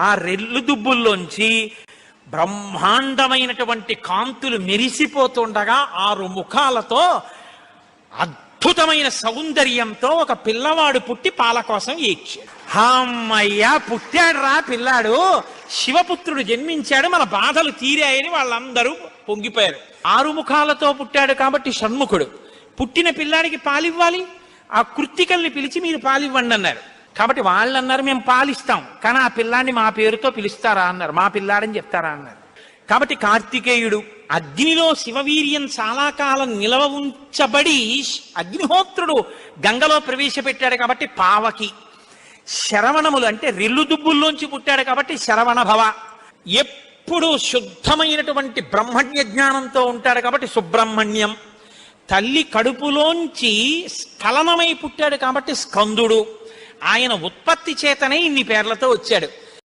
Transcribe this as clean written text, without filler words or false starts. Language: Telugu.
ఆ రెల్లు దుబ్బుల్లోంచి బ్రహ్మాండమైనటువంటి కాంతులు మెరిసిపోతుండగా 6 ముఖాలతో అద్భుతమైన సౌందర్యంతో ఒక పిల్లవాడు పుట్టి పాల కోసం ఏడ్చాడు. అమ్మయ్యా, పుట్టాడు రా పిల్లాడు, శివపుత్రుడు జన్మించాడు, మన బాధలు తీరాయని వాళ్ళందరూ పొంగిపోయారు. 6 ముఖాలతో పుట్టాడు కాబట్టి షణ్ముఖుడు. పుట్టిన పిల్లాడికి పాలివ్వాలి, ఆ కృత్తికల్ని పిలిచి మీరు పాలివ్వండి అన్నారు. కాబట్టి వాళ్ళు అన్నారు మేము పాలిస్తాం, కానీ ఆ పిల్లాన్ని మా పేరుతో పిలుస్తారా అన్నారు, మా పిల్లాడని చెప్తారా అన్నారు. కాబట్టి కార్తికేయుడు అగ్నిలో శివవీర్యం చాలా కాలం నిలవ ఉంచబడి అగ్నిహోత్రుడు గంగలో ప్రవేశపెట్టాడు కాబట్టి పావకి. శరవణములు అంటే రెల్లు దుబ్బుల్లోంచి పుట్టాడు కాబట్టి శరవణ భవ. ఎప్పుడు శుద్ధమైనటువంటి బ్రహ్మణ్య జ్ఞానంతో ఉంటాడు కాబట్టి సుబ్రహ్మణ్యం. తల్లి కడుపులోంచి స్ఖలనమై పుట్టాడు కాబట్టి స్కందుడు. ఆయన ఉత్పత్తి చేతనే ఇన్ని పేర్లతో వచ్చాడు.